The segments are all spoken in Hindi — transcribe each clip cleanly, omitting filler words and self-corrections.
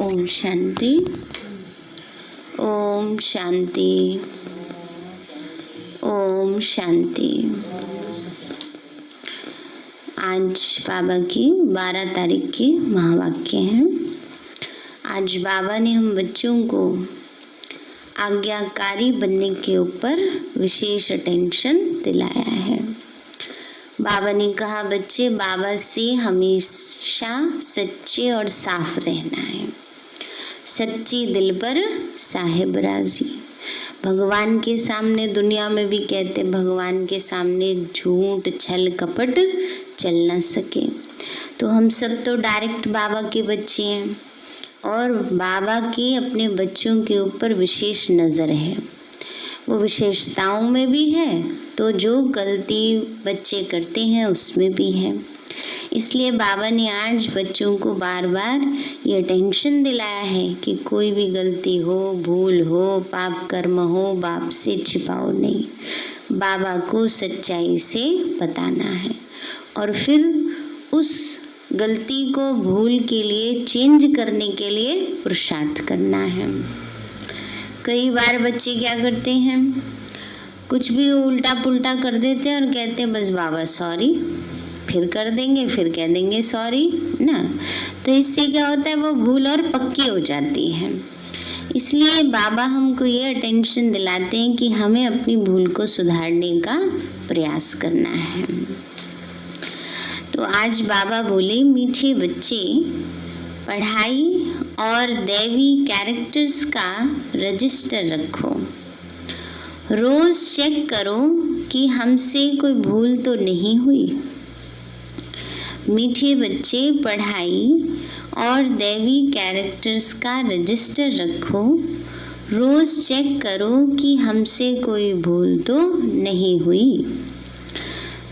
ओम शांति, ओम शांति, ओम शांति। आज बाबा की 12 तारीख के महावाक्य हैं। आज बाबा ने हम बच्चों को आज्ञाकारी बनने के ऊपर विशेष अटेंशन दिलाया है। बाबा ने कहा, बच्चे बाबा से हमेशा सच्चे और साफ रहना है। सच्ची दिल पर साहिब राजी। भगवान के सामने, दुनिया में भी कहते भगवान के सामने झूठ छल कपट चल ना सके। तो हम सब तो डायरेक्ट बाबा के बच्चे हैं और बाबा की अपने बच्चों के ऊपर विशेष नज़र है। वो विशेषताओं में भी है तो जो गलती बच्चे करते हैं उसमें भी है। इसलिए बाबा ने आज बच्चों को बार बार ये टेंशन दिलाया है कि कोई भी गलती हो, भूल हो, पाप कर्म हो, बाप से छिपाओ नहीं। बाबा को सच्चाई से बताना है और फिर उस गलती को भूल के लिए चेंज करने के लिए पुरुषार्थ करना है। कई बार बच्चे क्या करते हैं, कुछ भी उल्टा पुल्टा कर देते हैं और कहते हैं बस बाबा सॉरी, फिर कर देंगे, फिर कह देंगे सॉरी ना। तो इससे क्या होता है, वो भूल और पक्की हो जाती है। इसलिए बाबा हमको ये अटेंशन दिलाते हैं कि हमें अपनी भूल को सुधारने का प्रयास करना है। तो आज बाबा बोले, मीठे बच्चे पढ़ाई और दैवी कैरेक्टर्स का रजिस्टर रखो। रोज चेक करो कि हमसे कोई भूल तो नहीं हुई। मीठे बच्चे पढ़ाई और दैवी कैरेक्टर्स का रजिस्टर रखो। रोज चेक करो कि हमसे कोई भूल तो नहीं हुई।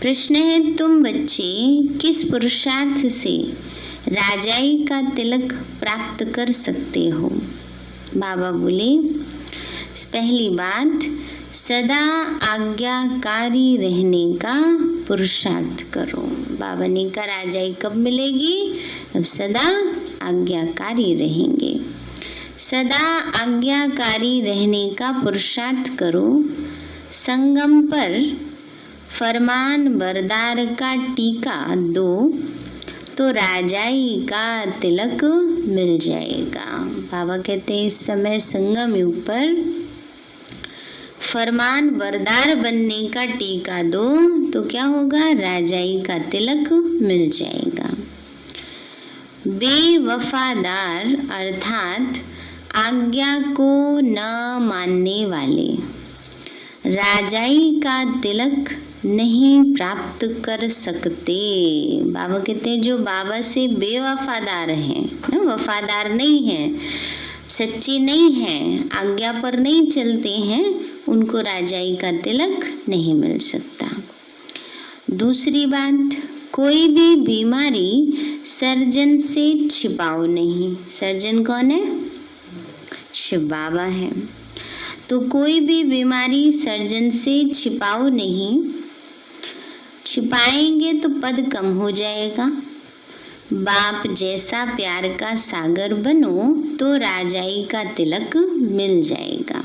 प्रश्न है, तुम बच्चे किस पुरुषार्थ से राजाई का तिलक प्राप्त कर सकते हो? बाबा बोले, पहली बात, सदा आज्ञाकारी रहने का पुरुषार्थ करो। बाबा ने कहा राजाई कब मिलेगी? अब सदा आज्ञाकारी रहेंगे। सदा आज्ञाकारी रहने का पुरुषार्थ करो। संगम पर फरमान बरदार का टीका दो तो राजाई का तिलक मिल जाएगा। बाबा कहते हैं इस समय संगम युग पर फरमान बरदार बनने का टीका दो तो क्या होगा, राजाई का तिलक मिल जाएगा। बेवफादार अर्थात आज्ञा को न मानने वाले राजाई का तिलक नहीं प्राप्त कर सकते। बाबा कहते हैं जो बाबा से बेवफादार हैं, वफादार नहीं हैं, सच्चे नहीं हैं, आज्ञा पर नहीं चलते हैं, उनको राजाई का तिलक नहीं मिल सकता। दूसरी बात, कोई भी बीमारी सर्जन से छिपाओ नहीं। सर्जन कौन है? शिव बाबा है। तो कोई भी बीमारी सर्जन से छिपाओ नहीं। छिपाएंगे तो पद कम हो जाएगा। बाप जैसा प्यार का सागर बनो तो राजाई का तिलक मिल जाएगा।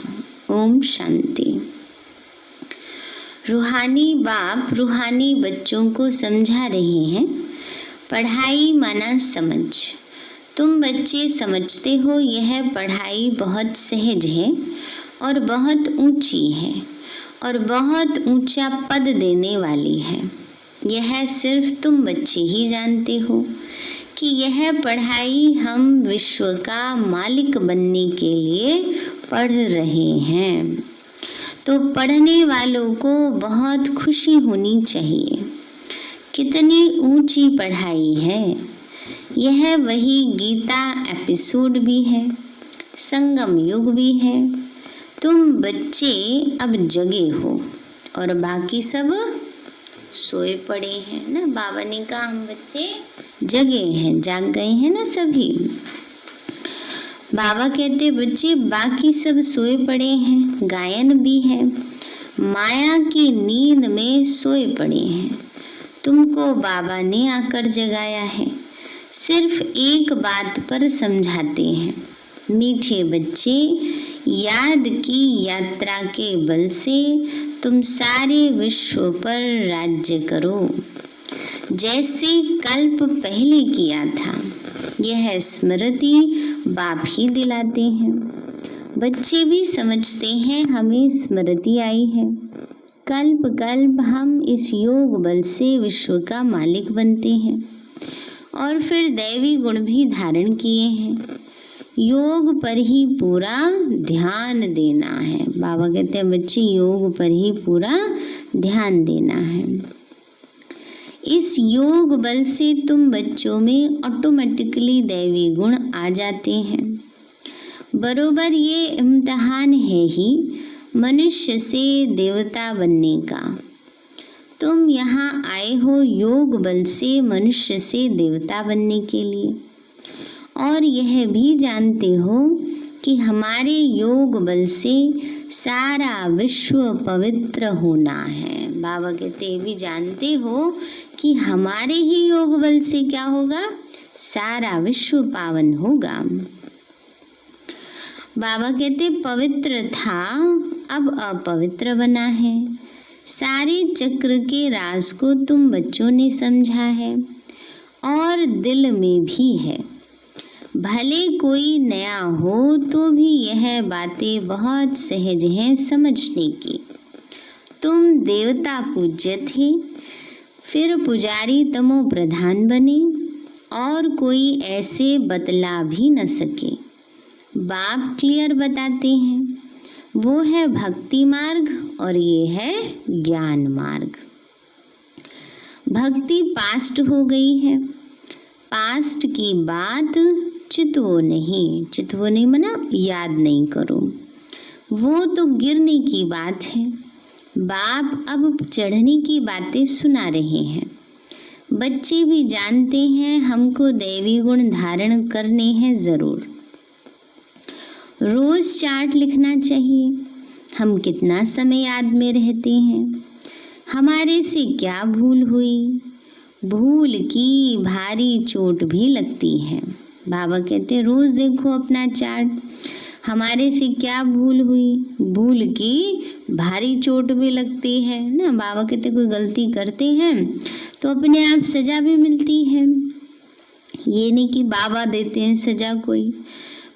ओम शांति। रूहानी बाप रूहानी बच्चों को समझा रहे हैं, पढ़ाई माना समझ। तुम बच्चे समझते हो यह पढ़ाई बहुत सहज है और बहुत ऊंची है और बहुत ऊंचा पद देने वाली है। यह सिर्फ तुम बच्चे ही जानते हो कि यह पढ़ाई हम विश्व का मालिक बनने के लिए पढ़ रहे हैं। तो पढ़ने वालों को बहुत खुशी होनी चाहिए। कितनी ऊंची पढ़ाई है। यह वही गीता एपिसोड भी है, संगम युग भी है। तुम बच्चे अब जगे हो और बाकी सब सोए पड़े हैं ना। बाबा ने कहा हम बच्चे जगे हैं, जाग गए हैं ना सभी। बाबा कहते बच्चे बाकी सब सोए पड़े हैं, गायन भी है, माया की नींद में सोए पड़े हैं। तुमको बाबा ने आकर जगाया है। सिर्फ एक बात पर समझाते हैं, मीठे बच्चे, याद की यात्रा के बल से तुम सारे विश्व पर राज्य करो, जैसे कल्प पहले किया था। यह स्मृति बाप ही दिलाते हैं। बच्चे भी समझते हैं हमें स्मृति आई है। कल्प कल्प हम इस योग बल से विश्व का मालिक बनते हैं और फिर दैवी गुण भी धारण किए हैं। योग पर ही पूरा ध्यान देना है। बाबा कहते हैं बच्चे योग पर ही पूरा ध्यान देना है। इस योग बल से तुम बच्चों में ऑटोमेटिकली दैवी गुण आ जाते हैं। बरोबर ये इम्तिहान है ही मनुष्य से देवता बनने का। तुम यहाँ आए हो योग बल से मनुष्य से देवता बनने के लिए और यह भी जानते हो कि हमारे योग बल से सारा विश्व पवित्र होना है। बाबा कहते भी जानते हो कि हमारे ही योग बल से क्या होगा, सारा विश्व पावन होगा। बाबा कहते पवित्र था अब अपवित्र बना है। सारे चक्र के राज को तुम बच्चों ने समझा है और दिल में भी है। भले कोई नया हो तो भी यह बातें बहुत सहज हैं समझने की। तुम देवता पूज्य थे, फिर पुजारी तमो प्रधान बने और कोई ऐसे बतला भी न सके। बाप क्लियर बताते हैं, वो है भक्ति मार्ग और ये है ज्ञान मार्ग। भक्ति पास्ट हो गई है, पास्ट की बात चितवो नहीं मना याद नहीं करो, वो तो गिरने की बात है। बाप अब चढ़ने की बातें सुना रहे हैं। बच्चे भी जानते हैं हमको दैवी गुण धारण करने हैं जरूर। रोज चार्ट लिखना चाहिए, हम कितना समय याद में रहते हैं, हमारे से क्या भूल हुई। भूल की भारी चोट भी लगती है। बाबा कहते रोज देखो अपना चार्ट, हमारे से क्या भूल हुई। भूल की भारी चोट भी लगती है ना। बाबा कहते कोई गलती करते हैं तो अपने आप सजा भी मिलती है। ये नहीं कि बाबा देते हैं सजा कोई।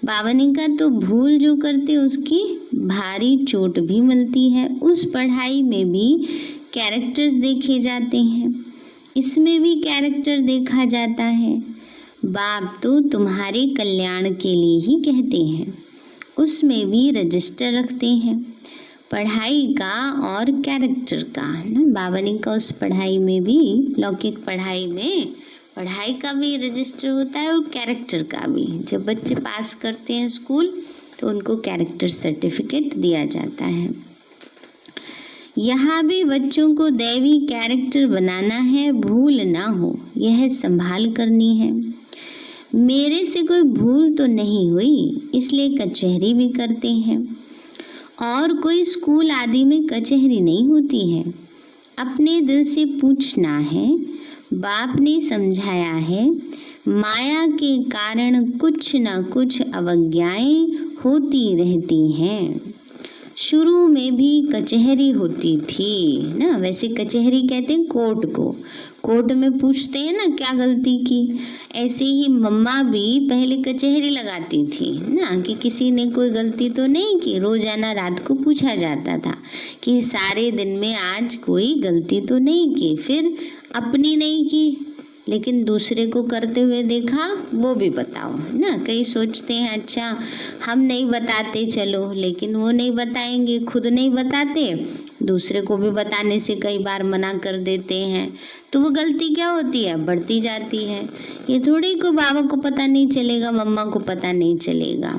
बाबा ने कहा तो भूल जो करते उसकी भारी चोट भी मिलती है। उस पढ़ाई में भी कैरेक्टर्स देखे जाते हैं, इसमें भी कैरेक्टर देखा जाता है। बाप तो तुम्हारे कल्याण के लिए ही कहते हैं, उसमें भी रजिस्टर रखते हैं पढ़ाई का और कैरेक्टर का ना। बाबा ने कहा उस पढ़ाई में भी, लौकिक पढ़ाई में पढ़ाई का भी रजिस्टर होता है और कैरेक्टर का भी। जब बच्चे पास करते हैं स्कूल तो उनको कैरेक्टर सर्टिफिकेट दिया जाता है। यहाँ भी बच्चों को दैवी कैरेक्टर बनाना है, भूल ना हो यह संभाल करनी है। मेरे से कोई भूल तो नहीं हुई इसलिए कचहरी भी करते हैं, और कोई स्कूल आदि में कचहरी नहीं होती है। अपने दिल से पूछना है। बाप ने समझाया है माया के कारण कुछ न कुछ अवज्ञाएं होती रहती हैं। शुरू में भी कचहरी होती थी ना। वैसे कचहरी कहते हैं कोर्ट को, कोर्ट में पूछते हैं ना क्या गलती की। ऐसे ही मम्मा भी पहले कचहरी लगाती थी ना कि किसी ने कोई गलती तो नहीं की। रोजाना रात को पूछा जाता था कि सारे दिन में आज कोई गलती तो नहीं की। फिर अपनी नहीं की लेकिन दूसरे को करते हुए देखा, वो भी बताओ ना। कई सोचते हैं अच्छा हम नहीं बताते चलो, लेकिन वो नहीं बताएंगे, खुद नहीं बताते, दूसरे को भी बताने से कई बार मना कर देते हैं। तो वो गलती क्या होती है, बढ़ती जाती है। ये थोड़ी को बाबा को पता नहीं चलेगा, मम्मा को पता नहीं चलेगा।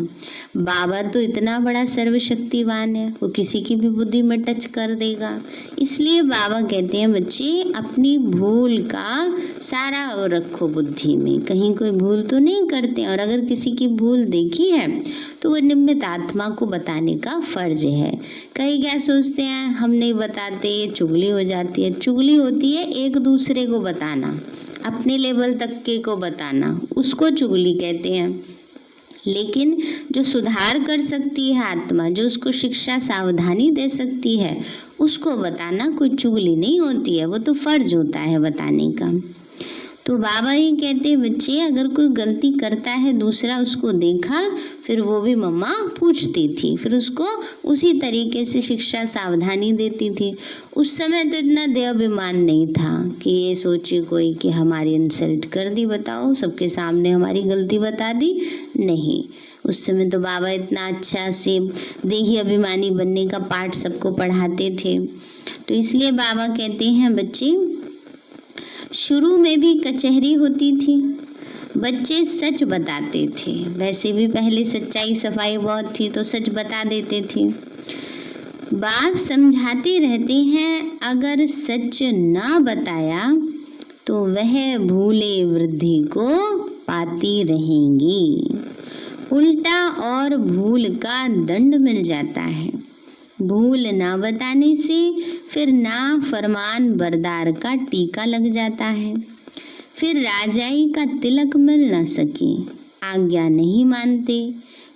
बाबा तो इतना बड़ा सर्वशक्तिवान है, वो किसी की भी बुद्धि में टच कर देगा। इसलिए बाबा कहते हैं बच्चे अपनी भूल का सारा रखो बुद्धि में, कहीं कोई भूल तो नहीं करते। और अगर किसी की भूल देखी है तो वो निमित्त आत्मा को बताने का फर्ज है। कई क्या सोचते हैं हम नहीं बताते, ये चुगली हो जाती है। चुगली होती है एक दूसरे दूसरे को बताना, अपने लेवल तक के को बताना, उसको चुगली कहते हैं। लेकिन जो सुधार कर सकती है आत्मा, जो उसको शिक्षा सावधानी दे सकती है, उसको बताना कोई चुगली नहीं होती है, वो तो फर्ज होता है बताने का। तो बाबा ये कहते हैं बच्चे अगर कोई गलती करता है, दूसरा उसको देखा, फिर वो भी मम्मा पूछती थी, फिर उसको उसी तरीके से शिक्षा सावधानी देती थी। उस समय तो इतना देहाभिमान नहीं था कि ये सोचे कोई कि हमारी इंसल्ट कर दी, बताओ सबके सामने हमारी गलती बता दी, नहीं। उस समय तो बाबा इतना अच्छा से देही अभिमानी बनने का पाठ सबको पढ़ाते थे। तो इसलिए बाबा कहते हैं बच्चे शुरू में भी कचहरी होती थी, बच्चे सच बताते थे। वैसे भी पहले सच्चाई सफाई बहुत थी तो सच बता देते थे। बाप समझाते रहते हैं अगर सच ना बताया तो वह भूले वृद्धि को पाती रहेंगी। उल्टा और भूल का दंड मिल जाता है। भूल ना बताने से फिर ना फरमान बरदार का टीका लग जाता है, फिर राजाई का तिलक मिल न सके, आज्ञा नहीं मानते,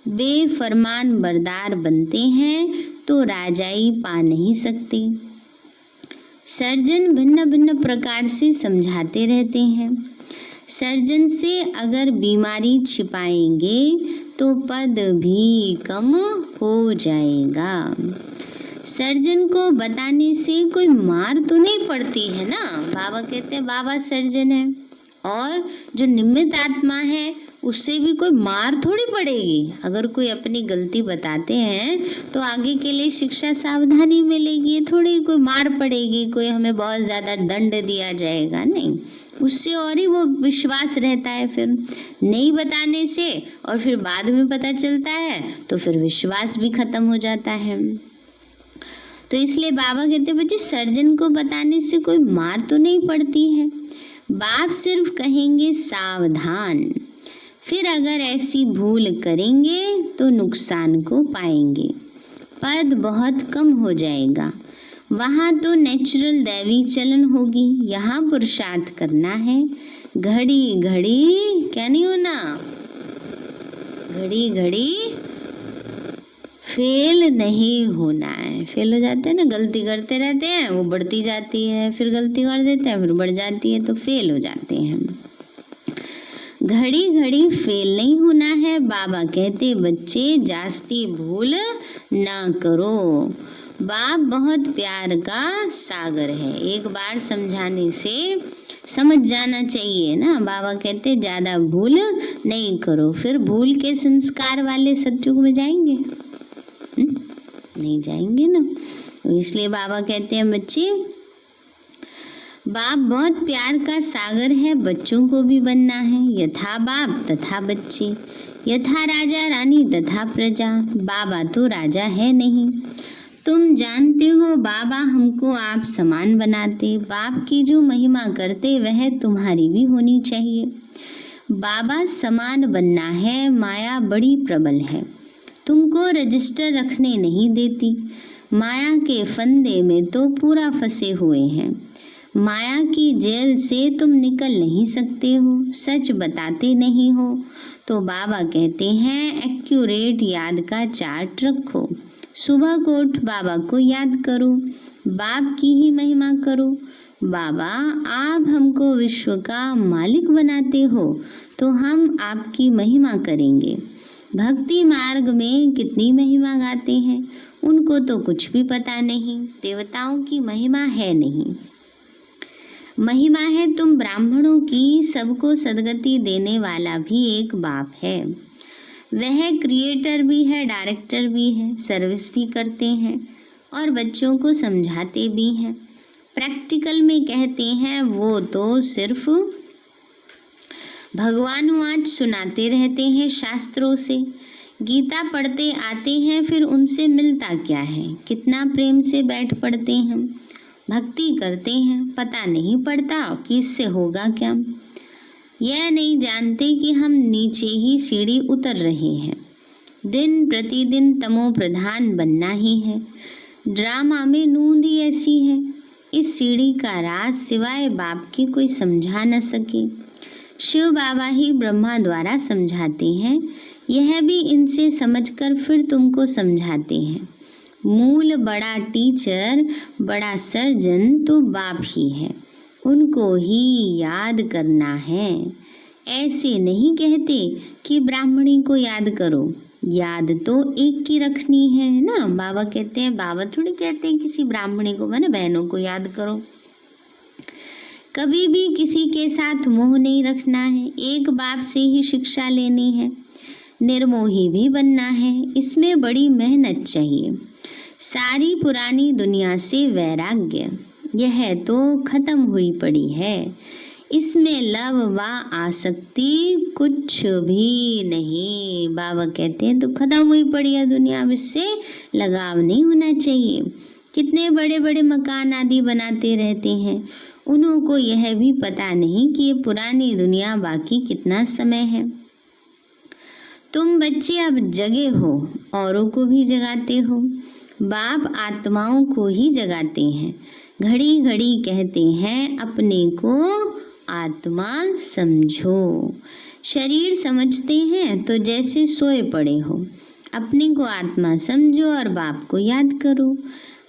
बेफरमान बरदार बनते हैं तो राजाई पा नहीं सकते। सर्जन भिन्न भिन्न प्रकार से समझाते रहते हैं। सर्जन से अगर बीमारी छिपाएंगे तो पद भी कम हो जाएगा। सर्जन को बताने से कोई मार तो नहीं पड़ती है ना। बाबा कहते हैं बाबा सर्जन है, और जो निमित्त आत्मा है उससे भी कोई मार थोड़ी पड़ेगी। अगर कोई अपनी गलती बताते हैं तो आगे के लिए शिक्षा सावधानी मिलेगी, थोड़ी कोई मार पड़ेगी, कोई हमें बहुत ज़्यादा दंड दिया जाएगा, नहीं। उससे और ही वो विश्वास रहता है फिर नहीं बताने से, और फिर बाद में पता चलता है तो फिर विश्वास भी खत्म हो जाता है। तो इसलिए बाबा कहते बच्चे सर्जन को बताने से कोई मार तो नहीं पड़ती है, बाप सिर्फ कहेंगे सावधान, फिर अगर ऐसी भूल करेंगे तो नुकसान को पाएंगे, पद बहुत कम हो जाएगा। वहाँ तो नेचुरल दैवी चलन होगी, यहाँ पुरुषार्थ करना है। घड़ी घड़ी क्या नहीं होना, घड़ी घड़ी फेल नहीं होना है। फेल हो जाते हैं ना, गलती करते रहते हैं, वो बढ़ती जाती है, फिर गलती कर देते हैं, फिर बढ़ जाती है, तो फेल हो जाते हैं। घड़ी घड़ी फेल नहीं होना है। बाबा कहते बच्चे जास्ती भूल ना करो। बाप बहुत प्यार का सागर है, एक बार समझाने से समझ जाना चाहिए ना। बाबा कहते ज़्यादा भूल नहीं करो, फिर भूल के संस्कार वाले सतयुग में जाएंगे नहीं जाएंगे ना। तो इसलिए बाबा कहते हैं बच्चे बाप बहुत प्यार का सागर है, बच्चों को भी बनना है। यथा बाप तथा बच्चे, यथा राजा रानी तथा प्रजा। बाबा तो राजा है नहीं, तुम जानते हो बाबा हमको आप समान बनाते। बाप की जो महिमा करते वह तुम्हारी भी होनी चाहिए। बाबा समान बनना है, माया बड़ी प्रबल है, तुमको रजिस्टर रखने नहीं देती। माया के फंदे में तो पूरा फंसे हुए हैं। माया की जेल से तुम निकल नहीं सकते हो, सच बताते नहीं हो। तो बाबा कहते हैं एक्यूरेट याद का चार्ट रखो। सुबह को उठ बाबा को याद करो, बाप की ही महिमा करो। बाबा आप हमको विश्व का मालिक बनाते हो तो हम आपकी महिमा करेंगे। भक्ति मार्ग में कितनी महिमा गाते हैं, उनको तो कुछ भी पता नहीं। देवताओं की महिमा है नहीं, महिमा है तुम ब्राह्मणों की। सबको सदगति देने वाला भी एक बाप है, वह क्रिएटर भी है, डायरेक्टर भी है, सर्विस भी करते हैं और बच्चों को समझाते भी हैं। प्रैक्टिकल में कहते हैं वो तो सिर्फ भगवानुवाच सुनाते रहते हैं शास्त्रों से। गीता पढ़ते आते हैं, फिर उनसे मिलता क्या है, कितना प्रेम से बैठ पढ़ते हैं, भक्ति करते हैं, पता नहीं पड़ता कि इससे होगा क्या। यह नहीं जानते कि हम नीचे ही सीढ़ी उतर रहे हैं। दिन प्रतिदिन तमो प्रधान बनना ही है। ड्रामा में नूंद ही ऐसी है, इस सीढ़ी का राज सिवाय बाप के कोई समझा न सके। शिव बाबा ही ब्रह्मा द्वारा समझाते हैं, यह भी इनसे समझकर फिर तुमको समझाते हैं। मूल बड़ा टीचर, बड़ा सर्जन तो बाप ही है, उनको ही याद करना है। ऐसे नहीं कहते कि ब्राह्मणी को याद करो, याद तो एक की रखनी है ना। बाबा कहते हैं, बाबा थोड़ी कहते हैं किसी ब्राह्मणी को, मैंने बहनों को याद करो। कभी भी किसी के साथ मोह नहीं रखना है, एक बाप से ही शिक्षा लेनी है। निर्मोही भी बनना है, इसमें बड़ी मेहनत चाहिए। सारी पुरानी दुनिया से वैराग्य, यह तो खत्म हुई पड़ी है, इसमें लव व आसक्ति कुछ भी नहीं। बाबा कहते हैं तो खत्म हुई पड़ी है दुनिया, अब इससे लगाव नहीं होना चाहिए। कितने बड़े बड़े मकान आदि बनाते रहते हैं, उन्हों को यह भी पता नहीं कि ये पुरानी दुनिया बाकी कितना समय है। तुम बच्चे अब जगे हो, औरों को भी जगाते हो। बाप आत्माओं को ही जगाते हैं, घड़ी घड़ी कहते हैं अपने को आत्मा समझो। शरीर समझते हैं तो जैसे सोए पड़े हो, अपने को आत्मा समझो और बाप को याद करो।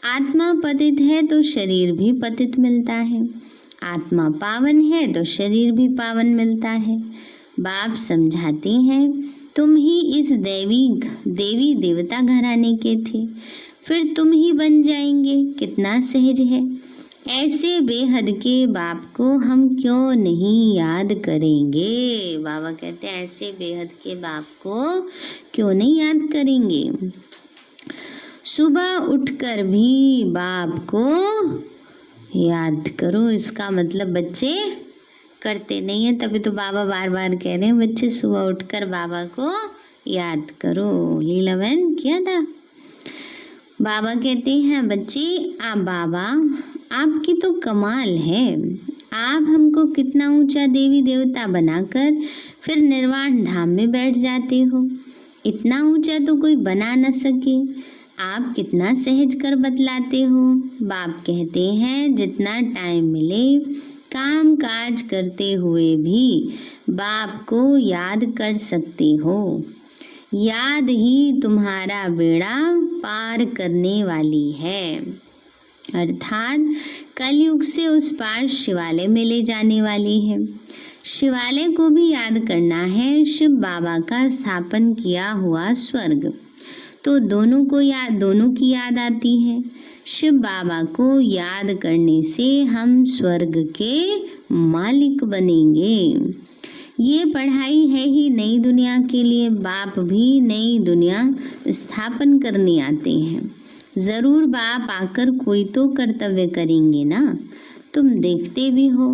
आत्मा पतित है तो शरीर भी पतित मिलता है, आत्मा पावन है तो शरीर भी पावन मिलता है। बाप समझाते हैं, तुम ही इस देवी देवता घराने के थे, फिर तुम ही बन जाएंगे, कितना सहज है। ऐसे बेहद के बाप को हम क्यों नहीं याद करेंगे। बाबा कहते हैं ऐसे बेहद के बाप को क्यों नहीं याद करेंगे। सुबह उठकर भी बाप को याद करो। इसका मतलब बच्चे करते नहीं है, तभी तो बाबा बार बार कह रहे हैं बच्चे सुबह उठकर बाबा को याद करो। लीला बहन किया था। बाबा कहते हैं बच्चे बाबा आपकी तो कमाल है, आप हमको कितना ऊंचा देवी देवता बनाकर फिर निर्वाण धाम में बैठ जाते हो। इतना ऊंचा तो कोई बना न सके, आप कितना सहज कर बतलाते हो। बाप कहते हैं जितना टाइम मिले काम काज करते हुए भी बाप को याद कर सकते हो। याद ही तुम्हारा बेड़ा पार करने वाली है, अर्थात कलयुग से उस पार शिवालय में ले जाने वाली है। शिवालय को भी याद करना है, शिव बाबा का स्थापन किया हुआ स्वर्ग, तो दोनों की याद आती है। शिव बाबा को याद करने से हम स्वर्ग के मालिक बनेंगे। ये पढ़ाई है ही नई दुनिया के लिए, बाप भी नई दुनिया स्थापन करने आते हैं। ज़रूर बाप आकर कोई तो कर्तव्य करेंगे ना। तुम देखते भी हो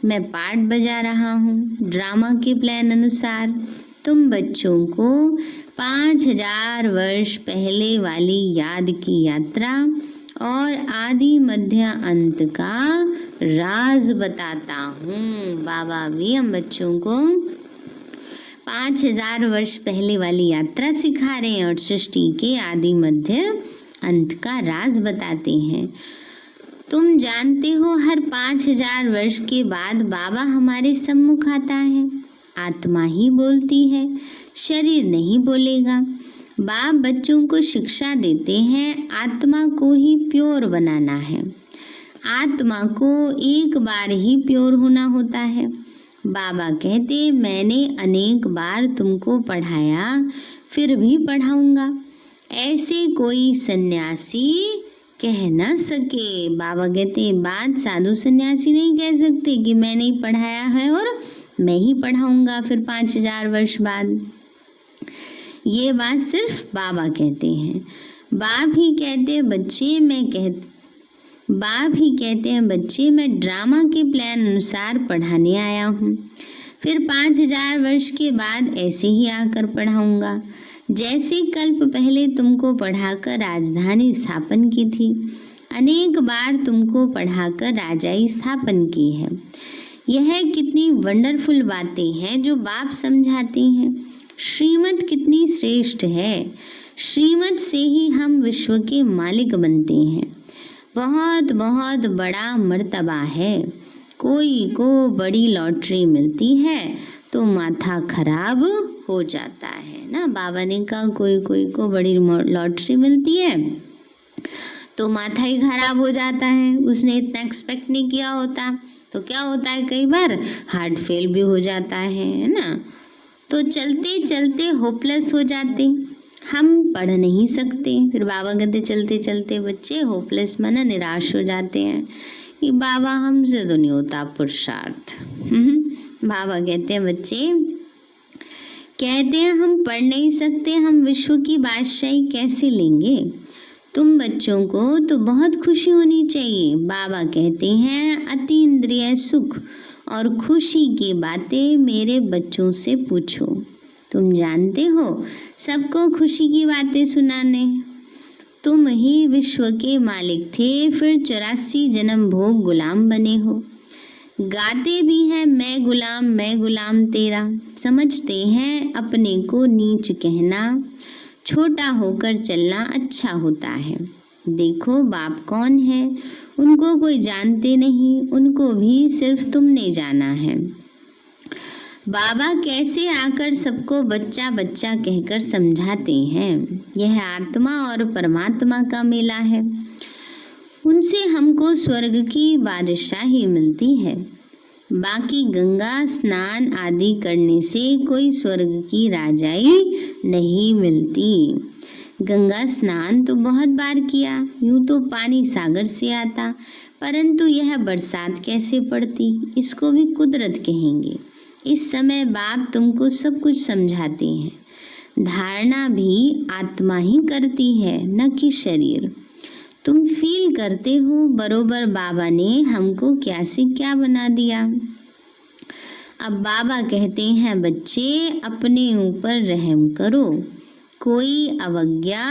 मैं पाठ बजा रहा हूँ ड्रामा के प्लान अनुसार। तुम बच्चों को 5000 वर्ष पहले वाली याद की यात्रा और आदि मध्य अंत का राज बताता हूँ। बाबा भी हम बच्चों को 5000 वर्ष पहले वाली यात्रा सिखा रहे हैं और सृष्टि के आदि मध्य अंत का राज बताते हैं। तुम जानते हो हर 5000 वर्ष के बाद बाबा हमारे सम्मुख आता है। आत्मा ही बोलती है, शरीर नहीं बोलेगा। बाप बच्चों को शिक्षा देते हैं आत्मा को ही प्योर बनाना है। आत्मा को एक बार ही प्योर होना होता है। बाबा कहते मैंने अनेक बार तुमको पढ़ाया फिर भी पढ़ाऊंगा, ऐसे कोई सन्यासी कह न सके। बाबा कहते बात साधु सन्यासी नहीं कह सकते कि मैंने ही पढ़ाया है और मैं ही पढ़ाऊंगा फिर 5000 वर्ष बाद। ये बात सिर्फ बाबा कहते हैं। बाप ही कहते हैं बच्चे मैं ड्रामा के प्लान अनुसार पढ़ाने आया हूँ, फिर 5000 वर्ष के बाद ऐसे ही आकर पढ़ाऊंगा। जैसे कल्प पहले तुमको पढ़ाकर राजधानी स्थापन की थी, अनेक बार तुमको पढ़ाकर राजाई स्थापन की है। यह कितनी वंडरफुल बातें हैं जो बाप समझाते हैं। श्रीमत कितनी श्रेष्ठ है, श्रीमत से ही हम विश्व के मालिक बनते हैं। बहुत बहुत बड़ा मर्तबा है। कोई को बड़ी लॉटरी मिलती है तो माथा खराब हो जाता है ना। बाबा ने कहा कोई कोई को बड़ी लॉटरी मिलती है तो माथा ही खराब हो जाता है, उसने इतना एक्सपेक्ट नहीं किया होता। तो क्या होता है, कई बार हार्ट फेल भी हो जाता है ना। तो चलते चलते होपलेस हो जाते, हम पढ़ नहीं सकते। फिर बाबा कहते चलते चलते बच्चे होपलेस माना निराश हो जाते हैं कि बाबा हमसे तो नहीं होता पुरुषार्थ। बाबा कहते हैं बच्चे, कहते हैं हम पढ़ नहीं सकते, हम विश्व की बादशाही कैसे लेंगे। तुम बच्चों को तो बहुत खुशी होनी चाहिए। बाबा कहते हैं अति इंद्रिय सुख और खुशी की बातें मेरे बच्चों से पूछो। तुम जानते हो सबको खुशी की बातें सुनाने। तुम ही विश्व के मालिक थे, फिर 84 जन्म भोग गुलाम बने हो। गाते भी हैं मैं गुलाम तेरा। समझते हैं अपने को नीच कहना, छोटा होकर चलना अच्छा होता है। देखो बाप कौन है, उनको कोई जानते नहीं, उनको भी सिर्फ तुमने जाना है। बाबा कैसे आकर सबको बच्चा बच्चा कहकर समझाते हैं। यह आत्मा और परमात्मा का मेला है। उनसे हमको स्वर्ग की बादशाही मिलती है। बाकी गंगा स्नान आदि करने से कोई स्वर्ग की राजाई नहीं मिलती। गंगा स्नान तो बहुत बार किया, यूं तो पानी सागर से आता, परंतु यह बरसात कैसे पड़ती, इसको भी कुदरत कहेंगे। इस समय बाप तुमको सब कुछ समझाते हैं। धारणा भी आत्मा ही करती है, न कि शरीर। तुम फील करते हो बरोबर बाबा ने हमको क्या से क्या बना दिया। अब बाबा कहते हैं बच्चे अपने ऊपर रहम करो, कोई अवज्ञा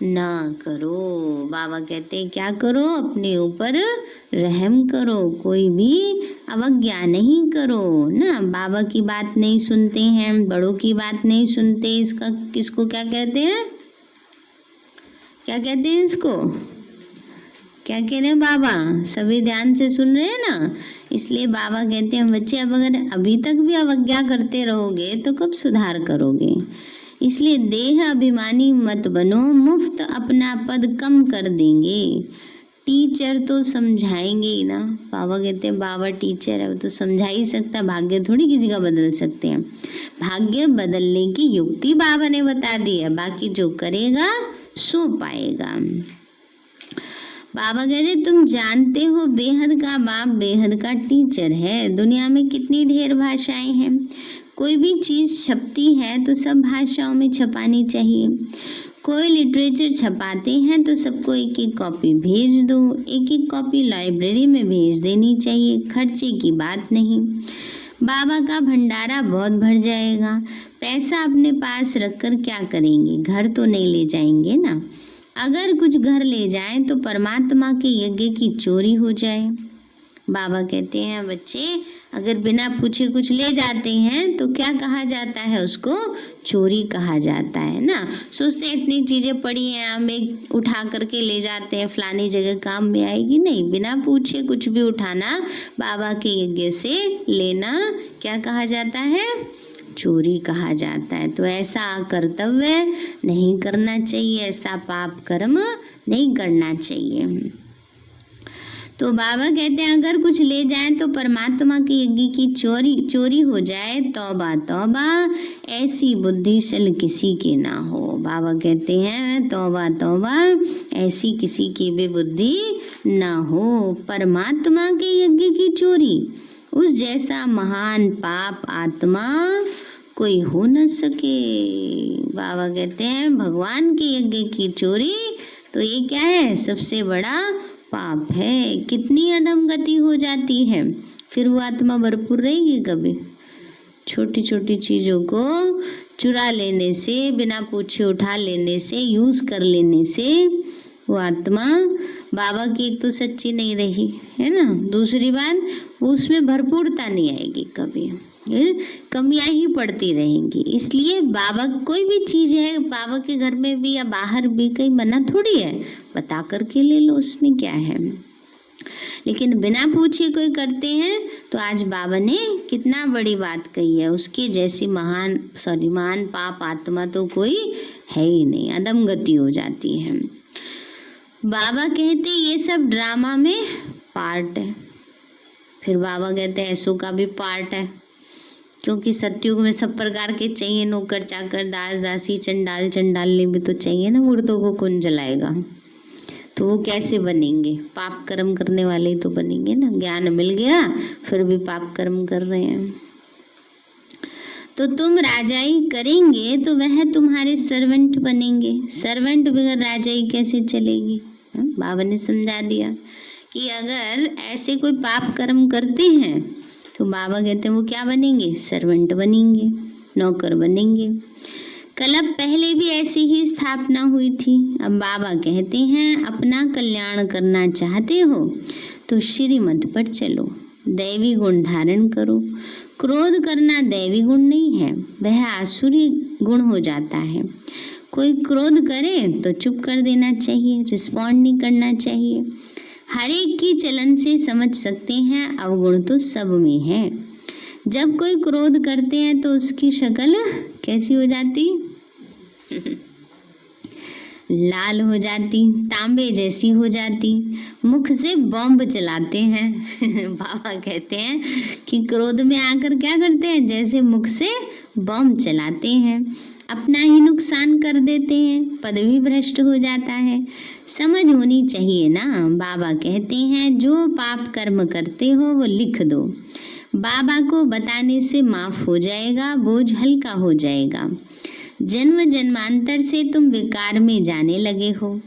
ना करो। बाबा कहते हैं क्या करो, अपने ऊपर रहम करो, कोई भी अवज्ञा नहीं करो ना। बाबा की बात नहीं सुनते हैं, बड़ों की बात नहीं सुनते, इसका किसको क्या कहते हैं, क्या कहते हैं इसको, क्या कह रहे हैं बाबा, सभी ध्यान से सुन रहे हैं ना। इसलिए बाबा कहते हैं बच्चे अब अगर अभी तक भी अवज्ञा करते रहोगे तो कब सुधार करोगे। इसलिए देह अभिमानी मत बनो, मुफ्त अपना पद कम कर देंगे। टीचर तो समझाएंगे ही ना। बाबा कहते हैं बाबा टीचर है, वो तो समझा ही सकता, भाग्य थोड़ी किसी का बदल सकते हैं। भाग्य बदलने की युक्ति बाबा ने बता दी है, बाकी जो करेगा सो पाएगा। बाबा कहते तुम जानते हो बेहद का बाप बेहद का टीचर है। दुनिया में कितनी ढेर भाषाएं हैं, कोई भी चीज़ छपती है तो सब भाषाओं में छपानी चाहिए। कोई लिटरेचर छपाते हैं तो सबको एक एक कॉपी भेज दो, एक एक कॉपी लाइब्रेरी में भेज देनी चाहिए, खर्चे की बात नहीं। बाबा का भंडारा बहुत भर जाएगा। पैसा अपने पास रखकर क्या करेंगे, घर तो नहीं ले जाएंगे ना। अगर कुछ घर ले जाएं तो परमात्मा के यज्ञ की चोरी हो जाए। बाबा कहते हैं बच्चे अगर बिना पूछे कुछ ले जाते हैं तो क्या कहा जाता है, उसको चोरी कहा जाता है ना। सोचते इतनी चीज़ें पड़ी हैं हम एक उठा करके ले जाते हैं, फलानी जगह काम में आएगी, नहीं, बिना पूछे कुछ भी उठाना, बाबा के यज्ञ से लेना क्या कहा जाता है, चोरी कहा जाता है। तो ऐसा कर्तव्य नहीं करना चाहिए, ऐसा पाप कर्म नहीं करना चाहिए। तो बाबा कहते हैं अगर कुछ ले जाएं तो परमात्मा के यज्ञ की चोरी हो जाए। तौबा तौबा, ऐसी बुद्धि सल किसी की ना हो। बाबा कहते हैं तौबा तौबा, ऐसी किसी की भी बुद्धि ना हो। परमात्मा के यज्ञ की चोरी, उस जैसा महान पाप आत्मा कोई हो न सके। बाबा कहते हैं भगवान के यज्ञ की चोरी तो ये क्या है, सबसे बड़ा पाप है। कितनी अधम गति हो जाती है, फिर वो आत्मा भरपूर रहेगी कभी। छोटी छोटी चीज़ों को चुरा लेने से, बिना पूछे उठा लेने से, यूज़ कर लेने से वो आत्मा बाबा की एक तो सच्ची नहीं रही है ना, दूसरी बात वो उसमें भरपूरता नहीं आएगी, कभी कमियां ही पड़ती रहेंगी। इसलिए बाबा कोई भी चीज है, बाबा के घर में भी या बाहर भी, कहीं मना थोड़ी है, बता करके ले लो, उसमें क्या है। लेकिन बिना पूछे कोई करते हैं तो आज बाबा ने कितना बड़ी बात कही है, उसके जैसी महान पाप आत्मा तो कोई है ही नहीं, अदम गति हो जाती है। बाबा कहते ये सब ड्रामा में पार्ट है। फिर बाबा कहते हैं ऐसों का भी पार्ट है, क्योंकि सतयुग में सब प्रकार के चाहिए, नौकर चाकर, दास दासी, चंडाल चंडालनी भी तो चाहिए ना, मुर्दों को कौन जलाएगा, तो वो कैसे बनेंगे, पाप कर्म करने वाले ही तो बनेंगे ना। ज्ञान मिल गया फिर भी पाप कर्म कर रहे हैं। तो तुम राजाई करेंगे तो वह तुम्हारे सर्वेंट बनेंगे, सर्वेंट बगैर राजाई कैसे चलेगी। बाबा ने समझा दिया कि अगर ऐसे कोई पाप कर्म करते हैं तो बाबा कहते हैं वो क्या बनेंगे, सर्वेंट बनेंगे, नौकर बनेंगे। कल्प पहले भी ऐसी ही स्थापना हुई थी। अब बाबा कहते हैं अपना कल्याण करना चाहते हो तो श्रीमत पर चलो, दैवी गुण धारण करो। क्रोध करना दैवी गुण नहीं है, वह आसुरी गुण हो जाता है। कोई क्रोध करे तो चुप कर देना चाहिए, रिस्पॉन्ड नहीं करना चाहिए। हर एक की चलन से समझ सकते हैं अवगुण तो सब में है। जब कोई क्रोध करते हैं तो उसकी शक्ल कैसी हो जाती लाल हो जाती, तांबे जैसी हो जाती, मुख से बॉम्ब चलाते हैं। बाबा कहते हैं कि क्रोध में आकर क्या करते हैं, जैसे मुख से बॉम्ब चलाते हैं, अपना ही नुकसान कर देते हैं, पदवी भ्रष्ट हो जाता है। समझ होनी चाहिए ना। बाबा कहते हैं जो पाप कर्म करते हो वो लिख दो, बाबा को बताने से माफ हो जाएगा, बोझ हल्का हो जाएगा। जन्म जन्मांतर से तुम विकार में जाने लगे हो,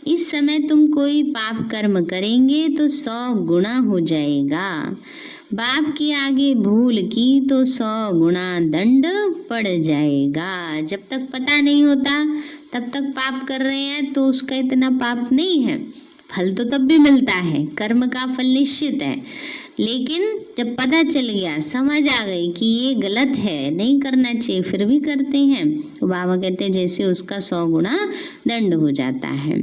इस समय तुम कोई पाप कर्म करेंगे तो 100 गुना हो जाएगा। बाप के आगे भूल की तो 100 गुना दंड पड़ जाएगा। जब तक पता नहीं होता तब तक पाप कर रहे हैं तो उसका इतना पाप नहीं है, फल तो तब भी मिलता है, कर्म का फल निश्चित है। लेकिन जब पता चल गया, समझ आ गई कि ये गलत है, नहीं करना चाहिए, फिर भी करते हैं, तो बाबा कहते हैं जैसे उसका 100 गुना दंड हो जाता है।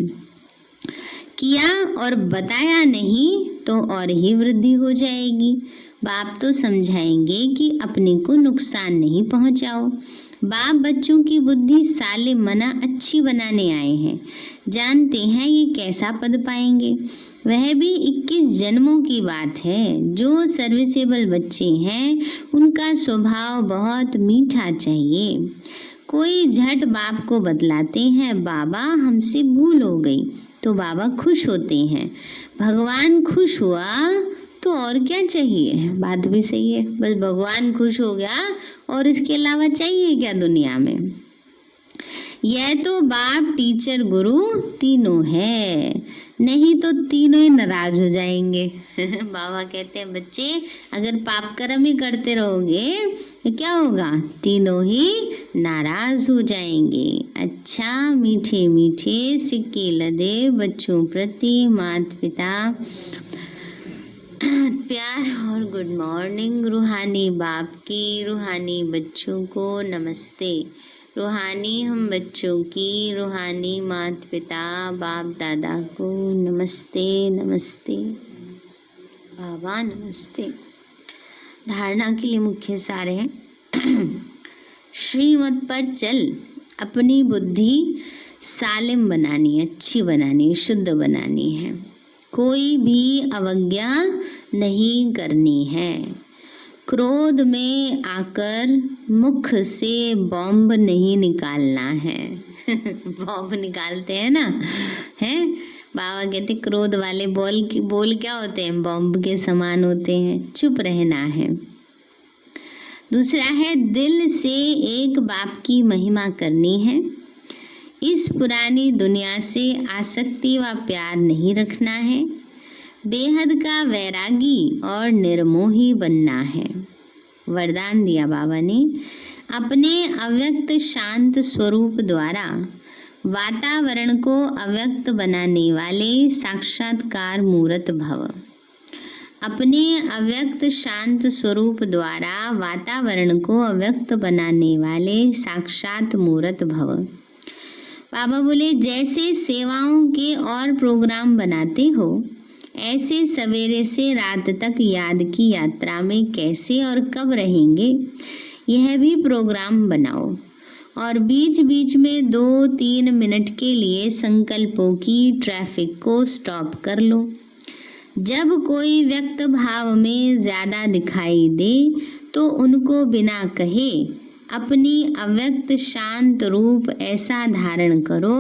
किया और बताया नहीं तो और ही वृद्धि हो जाएगी। बाप तो समझाएंगे कि अपने को नुकसान नहीं पहुंचाओ। बाप बच्चों की बुद्धि साले मना अच्छी बनाने आए हैं, जानते हैं ये कैसा पद पाएंगे, वह भी 21 जन्मों की बात है। जो सर्विसेबल बच्चे हैं उनका स्वभाव बहुत मीठा चाहिए। कोई झट बाप को बतलाते हैं बाबा हमसे भूल हो गई, तो बाबा खुश होते हैं। भगवान खुश हुआ तो और क्या चाहिए। बात भी सही है, बस भगवान खुश हो गया और इसके अलावा चाहिए क्या दुनिया में। यह तो बाप टीचर गुरु तीनों है, नहीं तो तीनों ही नाराज हो जाएंगे। बाबा कहते हैं बच्चे अगर पाप कर्म ही करते रहोगे तो क्या होगा, तीनों ही नाराज हो जाएंगे। अच्छा मीठे मीठे सिक्के लदे बच्चों प्रति माता पिता प्यार और गुड मॉर्निंग। रूहानी बाप की रूहानी बच्चों को नमस्ते। रूहानी हम बच्चों की रूहानी माता पिता बाप दादा को नमस्ते नमस्ते। बाबा नमस्ते। धारणा के लिए मुख्य सार है श्रीमत पर चल, अपनी बुद्धि सालिम बनानी, अच्छी बनानी, शुद्ध बनानी है। कोई भी अवज्ञा नहीं करनी है। क्रोध में आकर मुख से बॉम्ब नहीं निकालना है। बॉम्ब निकालते हैं ना, हैं बाबा कहते क्रोध वाले बोल क्या होते हैं, बॉम्ब के समान होते हैं। चुप रहना है। दूसरा है दिल से एक बाप की महिमा करनी है। इस पुरानी दुनिया से आसक्ति व प्यार नहीं रखना है। बेहद का वैरागी और निर्मोही बनना है। वरदान दिया बाबा ने, अपने अव्यक्त शांत स्वरूप द्वारा वातावरण को अव्यक्त बनाने वाले साक्षात्कार मूर्त भव। अपने अव्यक्त शांत स्वरूप द्वारा वातावरण को अव्यक्त बनाने वाले साक्षात मूर्त भव। बाबा बोले, जैसे सेवाओं के और प्रोग्राम बनाते हो, ऐसे सवेरे से रात तक याद की यात्रा में कैसे और कब रहेंगे, यह भी प्रोग्राम बनाओ। और बीच बीच में 2-3 मिनट के लिए संकल्पों की ट्रैफिक को स्टॉप कर लो। जब कोई व्यक्त भाव में ज़्यादा दिखाई दे तो उनको बिना कहे अपनी अव्यक्त शांत रूप ऐसा धारण करो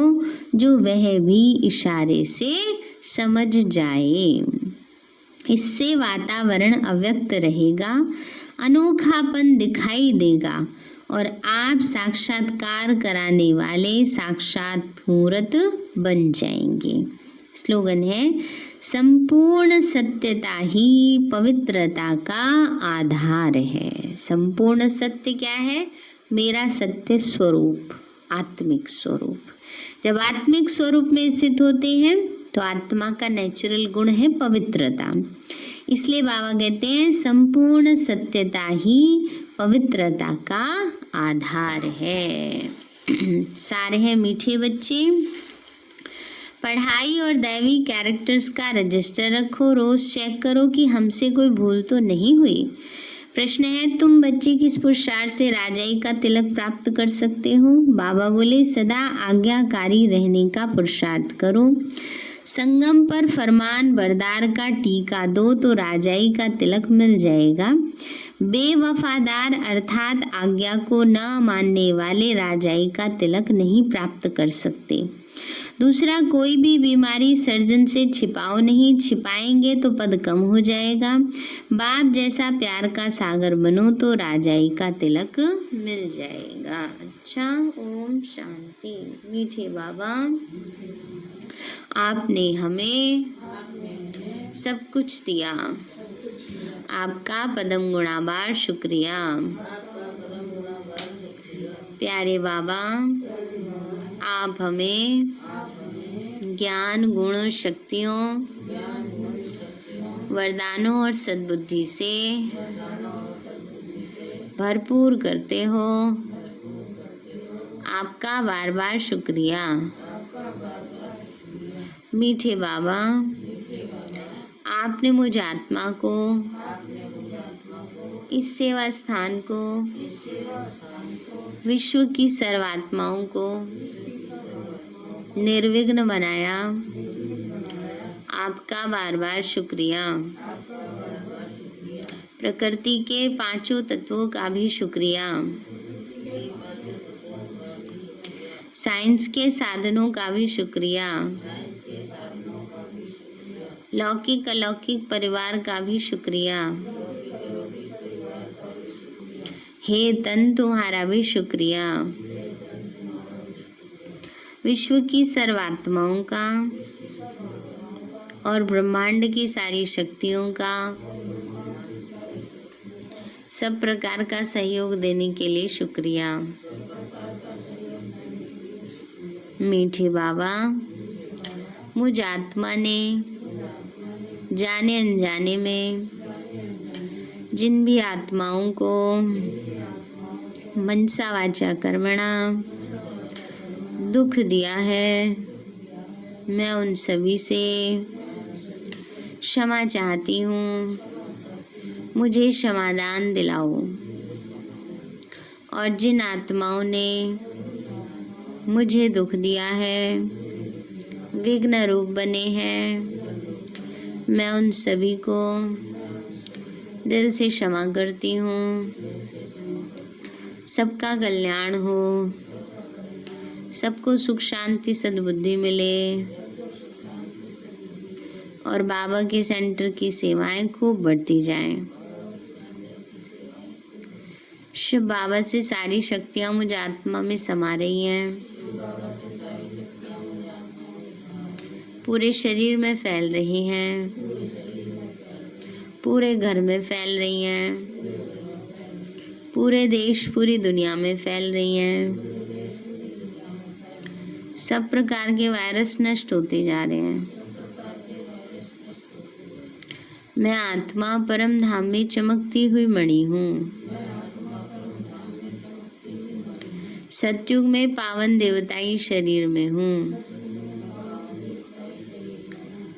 जो वह भी इशारे से समझ जाए। इससे वातावरण अव्यक्त रहेगा, अनोखापन दिखाई देगा और आप साक्षात्कार कराने वाले साक्षात मूर्त बन जाएंगे। स्लोगन है, संपूर्ण सत्यता ही पवित्रता का आधार है। संपूर्ण सत्य क्या है? मेरा सत्य स्वरूप, आत्मिक स्वरूप। जब आत्मिक स्वरूप में स्थित होते हैं तो आत्मा का नेचुरल गुण है पवित्रता। इसलिए बाबा कहते हैं संपूर्ण सत्यता ही पवित्रता का आधार है। सारे हैं मीठे बच्चे, पढ़ाई और दैवी कैरेक्टर्स का रजिस्टर रखो, रोज चेक करो कि हमसे कोई भूल तो नहीं हुई। प्रश्न है, तुम बच्चे किस पुरुषार्थ से राजाई का तिलक प्राप्त कर सकते हो? बाबा बोले, सदा आज्ञाकारी रहने का पुरुषार्थ करो। संगम पर फरमान बरदार का टीका दो तो राजाई का तिलक मिल जाएगा। बेवफादार अर्थात आज्ञा को न मानने वाले राजाई का तिलक नहीं प्राप्त कर सकते। दूसरा, कोई भी बीमारी सर्जन से छिपाओ नहीं, छिपाएंगे तो पद कम हो जाएगा। बाप जैसा प्यार का सागर बनो तो राजाई का तिलक मिल जाएगा। अच्छा, ओम शांति। मीठे बाबा, आपने हमें सब कुछ दिया, आपका पदम गुणाबार शुक्रिया। प्यारे बाबा, आप हमें ज्ञान, गुण, शक्तियों, वरदानों और सद्बुद्धि से भरपूर करते हो। आपका बार बार शुक्रिया। मीठे बाबा, आपने मुझ आत्मा को, इस सेवा स्थान को, विश्व की सर्वात्माओं को निर्विघ्न बनाया। आपका बार बार शुक्रिया। प्रकृति के 5 तत्वों का भी शुक्रिया। साइंस के साधनों का भी शुक्रिया। लौकिक अलौकिक परिवार का भी शुक्रिया। हे तन, तुम्हारा भी शुक्रिया। विश्व की सर्वात्माओं का और ब्रह्मांड की सारी शक्तियों का सब प्रकार का सहयोग देने के लिए शुक्रिया। मीठे बाबा, मुझ आत्मा ने जाने अनजाने में जिन भी आत्माओं को मनसा वाचा कर्मणा दुख दिया है, मैं उन सभी से क्षमा चाहती हूँ। मुझे क्षमादान दिलाओ। और जिन आत्माओं ने मुझे दुख दिया है, विघ्न रूप बने हैं, मैं उन सभी को दिल से क्षमा करती हूँ। सबका कल्याण हो, सबको सुख शांति सद्बुद्धि मिले और बाबा के सेंटर की सेवाएं खूब बढ़ती जाएं। शिव बाबा से सारी शक्तियां मुझे आत्मा में समा रही हैं, पूरे शरीर में फैल रही हैं, पूरे घर में फैल रही हैं, पूरे देश पूरी दुनिया में फैल रही हैं। सब प्रकार के वायरस नष्ट होते जा रहे हैं। मैं आत्मा परम धाम में चमकती हुई मणि हूँ। सतयुग में पावन देवताई शरीर में हूँ।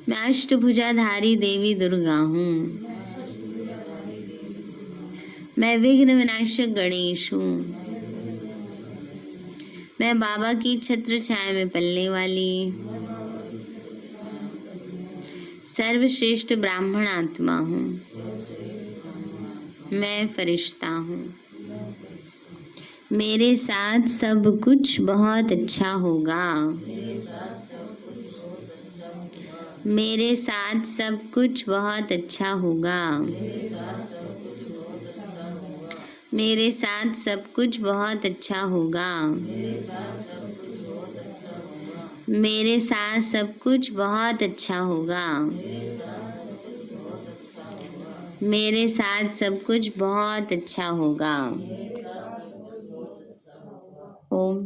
मैं अष्टभुजाधारी देवी दुर्गा हूँ। मैं विघ्न विनाशक गणेश हूँ। मैं बाबा की छत्र छाया में पलने वाली सर्वश्रेष्ठ ब्राह्मण आत्मा हूँ। मैं फरिश्ता हूँ। मेरे साथ सब कुछ बहुत अच्छा होगा। मेरे साथ सब कुछ बहुत अच्छा होगा। मेरे साथ सब कुछ बहुत अच्छा होगा। मेरे साथ सब कुछ बहुत अच्छा होगा। मेरे साथ सब कुछ बहुत अच्छा होगा। ओम